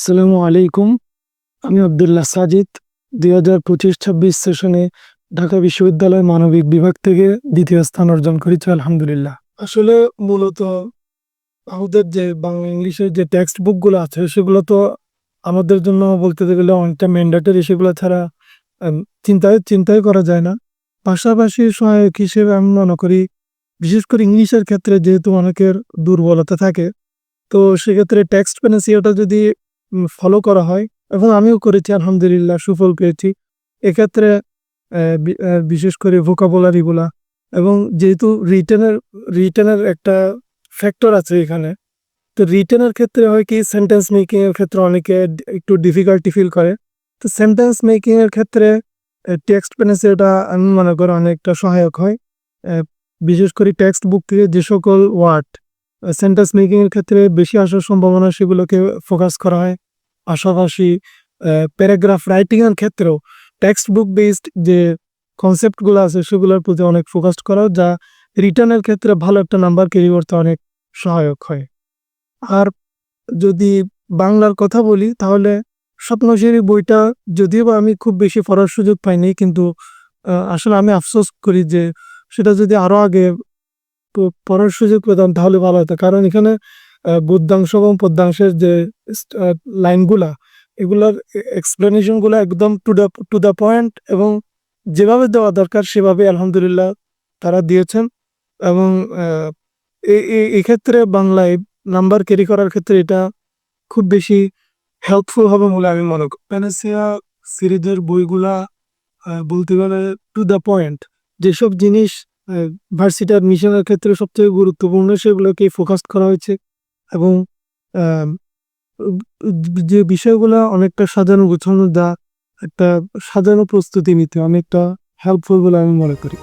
আসসালামু আলাইকুম। আমি আব্দুল্লাহ সাজিদ। 2025-26 সেশনে ঢাকা বিশ্ববিদ্যালয় মানবিক বিভাগ থেকে দ্বিতীয় স্থান অর্জন করেছি, আলহামদুলিল্লাহ। আসলে মূলত আমাদের যে বাংলা ইংলিশের যে টেক্সট বুকগুলো আছে সেগুলো তো আমাদের জন্য বলতে গেলে অনেকটা ম্যান্ডেটরি, সেগুলো ছাড়া আম চিন্তাই করা যায় না। পাশাপাশি সহায়ক হিসেবে আমি মনে করি, বিশেষ করে ইংলিশের ক্ষেত্রে যেহেতু অনেকের দুর্বলতা থাকে, তো সেক্ষেত্রে টেক্সট প্যানেসিওটা যদি ফলো করা হয়, এবং আমিও করেছি, আলহামদুলিল্লাহ সুফল পেয়েছি। এক্ষেত্রে বিশেষ করে ভোকাবুলারি গুলা, এবং যেহেতু রিটেনের একটা ফ্যাক্টর আছে এখানে, তো রিটেনের ক্ষেত্রে হয় কি, সেন্টেন্স মেকিং এর ক্ষেত্রে অনেকে একটু ডিফিকাল্টি ফিল করে। তো সেন্টেন্স মেকিং এর ক্ষেত্রে টেক্সট প্যানেসিওটা আমি মনে করি অনেকটা সহায়ক হয়। বিশেষ করে টেক্সট বুক থেকে যে সকল ওয়ার্ড সেন্টেন্স মেকিং এর ক্ষেত্রে বেশি আসার সম্ভাবনা, সেগুলোকে ফোকাস করা হয়। পাশাপাশি প্যারাগ্রাফ রাইটিং এর ক্ষেত্রেও টেক্সট বুক বেসড যে কনসেপ্ট গুলো আছে সেগুলোর প্রতি অনেক ফোকাস করা, যা রিটার্নের ক্ষেত্রে ভালো একটা নাম্বার ক্যারি করতে অনেক সহায়ক হয়। আর যদি বাংলার কথা বলি, তাহলে স্বপ্নসেরি বইটা যদিও বা আমি খুব বেশি পড়ার সুযোগ পাইনি, কিন্তু আসলে আমি আফসোস করি যে সেটা যদি আরো আগে পড়ার সুযোগ পেতাম তাহলে ভালো হতো। কারণ এখানে গদ্যাংশ এবং পদ্যাংশের যে লাইনগুলা, এগুলার এক্সপ্লেনেশন গুলা একদম টু দ্য পয়েন্ট, এবং যেভাবে দেওয়া দরকার সেভাবে আলহামদুলিল্লাহ তারা দিয়েছেন। এবং এক্ষেত্রে বাংলায় নাম্বার ক্যারি করার ক্ষেত্রে এটা খুব বেশি হেল্পফুল হবে বলে আমি মনে করি। প্যানেসিয়া সিরিজের বইগুলা বলতে গেলে টু দ্য পয়েন্ট, যেসব জিনিস ভার্সিটি অ্যাডমিশনের ক্ষেত্রে সবথেকে গুরুত্বপূর্ণ সেগুলোকেই ফোকাস করা হয়েছে। এবং আহ, যে বিষয়গুলো অনেকটা সাজানো গোছানো, একটা সাজানো প্রস্তুতি নিতে অনেকটা হেল্পফুল বলে আমি মনে করি।